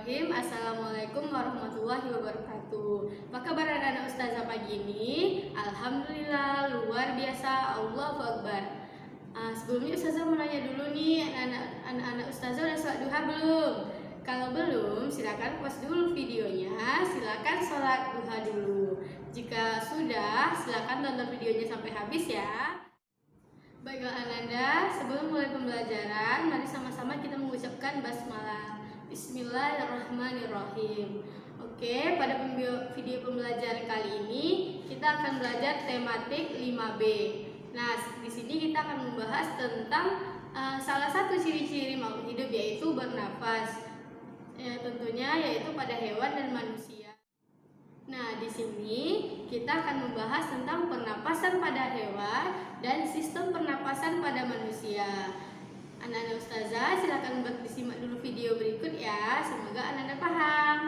Bismillahirrahmanirrahim. Assalamualaikum warahmatullahi wabarakatuh. Apa kabar anak-anak ustazah pagi ini? Alhamdulillah, luar biasa, Allahu Akbar. Sebelumnya ustazah mau nanya dulu nih, anak-anak ustazah udah sholat duha belum? Kalau belum, silakan pause dulu videonya, silakan sholat duha dulu. Jika sudah, silakan tonton videonya sampai habis ya. Baiklah Ananda, sebelum mulai pembelajaran, mari sama-sama kita mengucapkan basmalah. Bismillahirrahmanirrahim. Oke, pada video pembelajaran kali ini kita akan belajar tematik 5B. Nah, di sini kita akan membahas tentang salah satu ciri-ciri makhluk hidup, yaitu bernafas. Tentunya yaitu pada hewan dan manusia. Nah, di sini kita akan membahas tentang pernapasan pada hewan dan sistem pernapasan pada manusia. Anak-anak ustazah, silakan disimak dulu video berikut ya. Semoga anak-anak paham.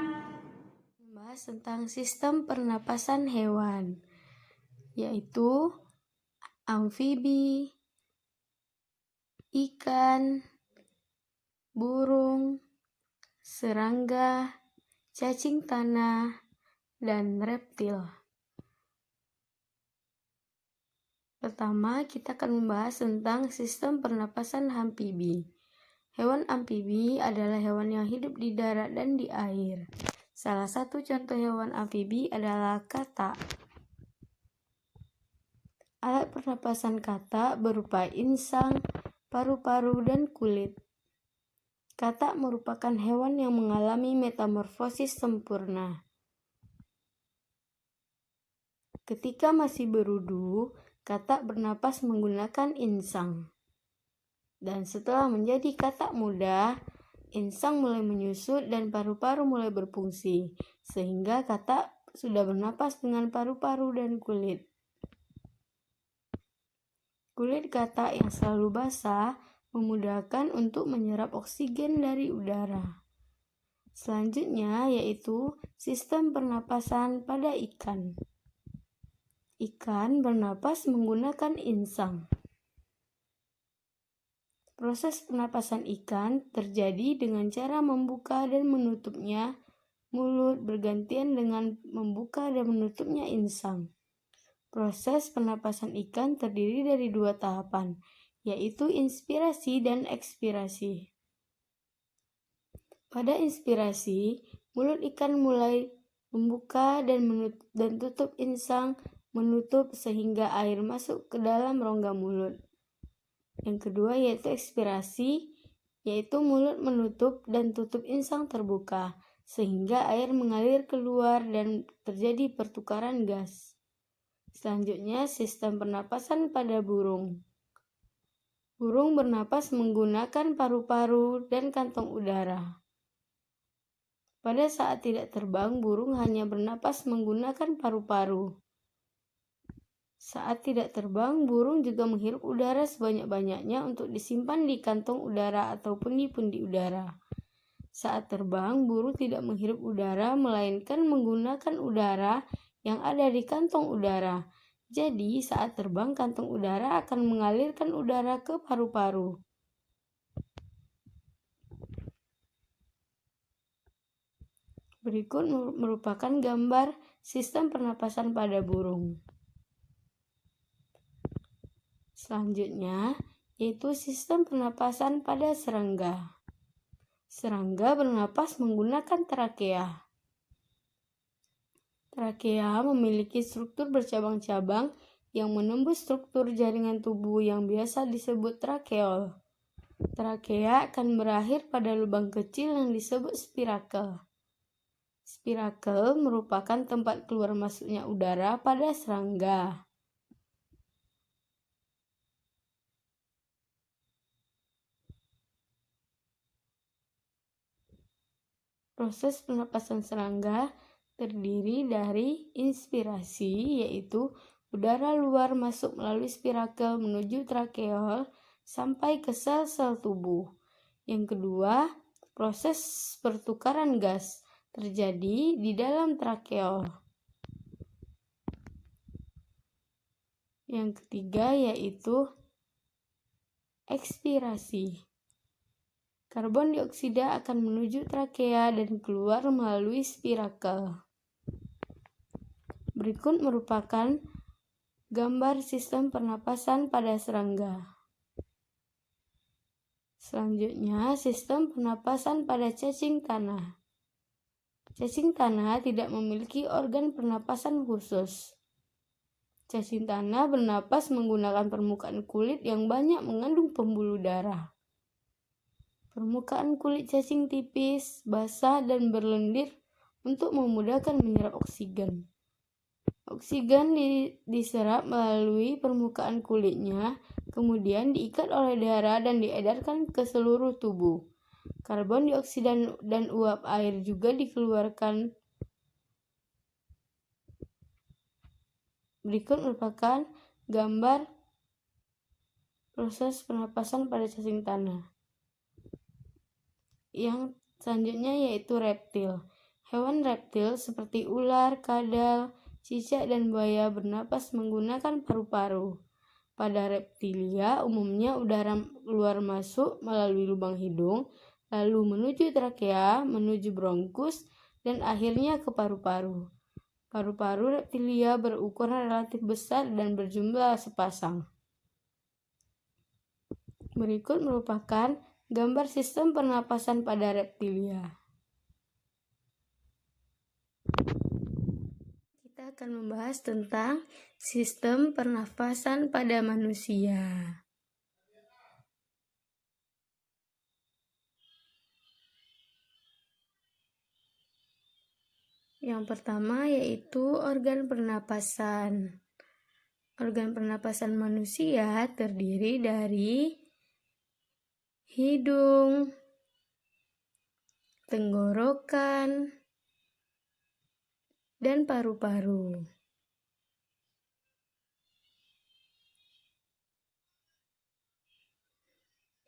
Membahas tentang sistem pernapasan hewan, yaitu amfibi, ikan, burung, serangga, cacing tanah, dan reptil. Pertama, kita akan membahas tentang sistem pernapasan amfibi. Hewan amfibi adalah hewan yang hidup di darat dan di air. Salah satu contoh hewan amfibi adalah katak. Alat pernapasan katak berupa insang, paru-paru, dan kulit. Katak merupakan hewan yang mengalami metamorfosis sempurna. Ketika masih berudu, katak bernapas menggunakan insang. Dan setelah menjadi katak muda, insang mulai menyusut dan paru-paru mulai berfungsi, sehingga katak sudah bernapas dengan paru-paru dan kulit. Kulit katak yang selalu basah memudahkan untuk menyerap oksigen dari udara. Selanjutnya yaitu sistem pernapasan pada ikan. Ikan bernapas menggunakan insang. Proses pernapasan ikan terjadi dengan cara membuka dan menutupnya mulut bergantian dengan membuka dan menutupnya insang. Proses pernapasan ikan terdiri dari 2 tahapan, yaitu inspirasi dan ekspirasi. Pada inspirasi, mulut ikan mulai membuka dan tutup insang menutup sehingga air masuk ke dalam rongga mulut. Yang kedua yaitu ekspirasi, yaitu mulut menutup dan tutup insang terbuka sehingga air mengalir keluar dan terjadi pertukaran gas. Selanjutnya sistem pernapasan pada burung. Burung bernapas menggunakan paru-paru dan kantong udara. Pada saat tidak terbang, burung hanya bernapas menggunakan paru-paru. Saat tidak terbang, burung juga menghirup udara sebanyak-banyaknya untuk disimpan di kantong udara atau pundi-pundi udara. Saat terbang, burung tidak menghirup udara, melainkan menggunakan udara yang ada di kantong udara. Jadi, saat terbang, kantong udara akan mengalirkan udara ke paru-paru. Berikut merupakan gambar sistem pernapasan pada burung. Selanjutnya, yaitu sistem pernapasan pada serangga. Serangga bernapas menggunakan trakea. Trakea memiliki struktur bercabang-cabang yang menembus struktur jaringan tubuh yang biasa disebut trakeol. Trakea akan berakhir pada lubang kecil yang disebut spirakel. Spirakel merupakan tempat keluar masuknya udara pada serangga. Proses pernapasan serangga terdiri dari inspirasi, yaitu udara luar masuk melalui spirakel menuju trakeol sampai ke sel-sel tubuh. Yang kedua, proses pertukaran gas terjadi di dalam trakeol. Yang ketiga yaitu ekspirasi. Karbon dioksida akan menuju trakea dan keluar melalui spirakel. Berikut merupakan gambar sistem pernapasan pada serangga. Selanjutnya, sistem pernapasan pada cacing tanah. Cacing tanah tidak memiliki organ pernapasan khusus. Cacing tanah bernapas menggunakan permukaan kulit yang banyak mengandung pembuluh darah. Permukaan kulit cacing tipis, basah, dan berlendir untuk memudahkan menyerap oksigen. Oksigen diserap melalui permukaan kulitnya, kemudian diikat oleh darah dan diedarkan ke seluruh tubuh. Karbon dioksida dan uap air juga dikeluarkan. Berikut merupakan gambar proses pernapasan pada cacing tanah. Yang selanjutnya yaitu reptil. Hewan reptil seperti ular, kadal, cicak, dan buaya bernapas menggunakan paru-paru. Pada reptilia, umumnya udara keluar masuk melalui lubang hidung, lalu menuju trakea, menuju bronkus, dan akhirnya ke paru-paru. Paru-paru reptilia berukuran relatif besar dan berjumlah sepasang. Berikut merupakan gambar sistem pernapasan pada reptilia. Kita akan membahas tentang sistem pernapasan pada manusia. Yang pertama yaitu organ pernapasan. Organ pernapasan manusia terdiri dari hidung, tenggorokan, dan paru-paru.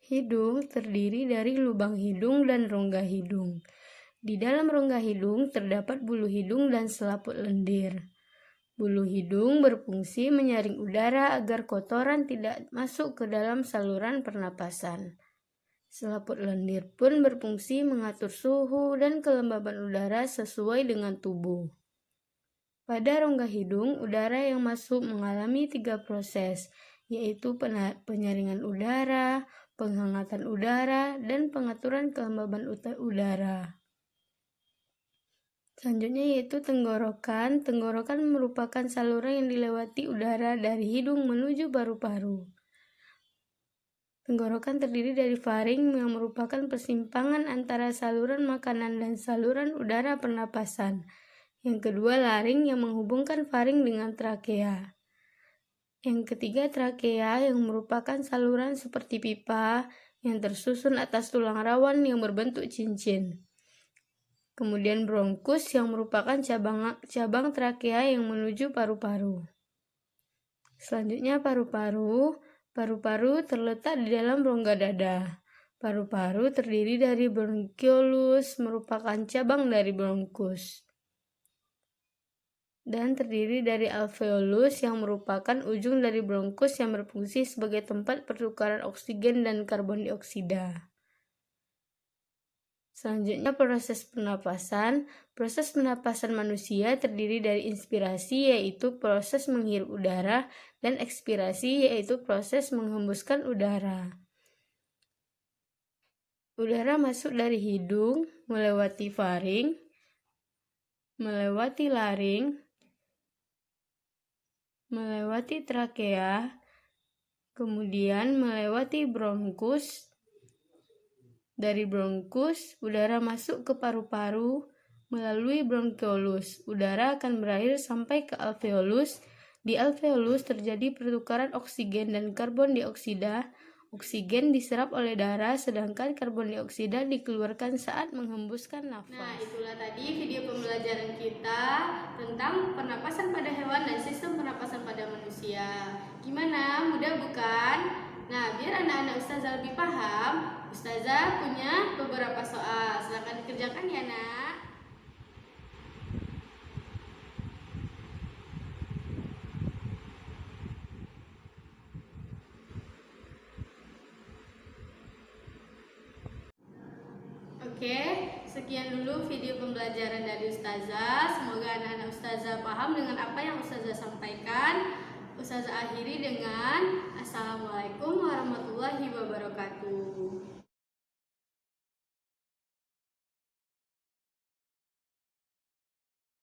Hidung terdiri dari lubang hidung dan rongga hidung. Di dalam rongga hidung terdapat bulu hidung dan selaput lendir. Bulu hidung berfungsi menyaring udara agar kotoran tidak masuk ke dalam saluran pernapasan. Selaput lendir pun berfungsi mengatur suhu dan kelembaban udara sesuai dengan tubuh. Pada rongga hidung, udara yang masuk mengalami 3 proses, yaitu penyaringan udara, penghangatan udara, dan pengaturan kelembaban udara. Selanjutnya yaitu tenggorokan. Tenggorokan merupakan saluran yang dilewati udara dari hidung menuju paru-paru. Tenggorokan terdiri dari faring yang merupakan persimpangan antara saluran makanan dan saluran udara pernapasan. Yang kedua laring yang menghubungkan faring dengan trakea. Yang ketiga trakea yang merupakan saluran seperti pipa yang tersusun atas tulang rawan yang berbentuk cincin. Kemudian bronkus yang merupakan cabang trakea yang menuju paru-paru. Selanjutnya paru-paru. Paru-paru terletak di dalam rongga dada. Paru-paru terdiri dari bronkiolus, merupakan cabang dari bronkus. Dan terdiri dari alveolus yang merupakan ujung dari bronkus yang berfungsi sebagai tempat pertukaran oksigen dan karbon dioksida. Selanjutnya proses pernapasan. Proses pernapasan manusia terdiri dari inspirasi yaitu proses menghirup udara dan ekspirasi yaitu proses menghembuskan udara. Udara masuk dari hidung, melewati faring, melewati laring, melewati trakea, kemudian melewati bronkus. Dari bronkus, udara masuk ke paru-paru melalui bronkiolus. Udara akan berakhir sampai ke alveolus. Di alveolus terjadi pertukaran oksigen dan karbon dioksida. Oksigen diserap oleh darah, sedangkan karbon dioksida dikeluarkan saat menghembuskan nafas. Nah, itulah tadi video pembelajaran kita tentang pernapasan pada hewan dan sistem pernapasan pada manusia. Gimana? Mudah bukan? Nah, biar anak-anak Ustazah lebih paham, Ustazah punya beberapa soal. Silakan dikerjakan ya, Nak. Oke, sekian dulu video pembelajaran dari Ustazah. Semoga anak-anak Ustazah paham dengan apa yang Ustazah sampaikan. Ustazah akhiri dengan Assalamualaikum warahmatullahi wabarakatuh.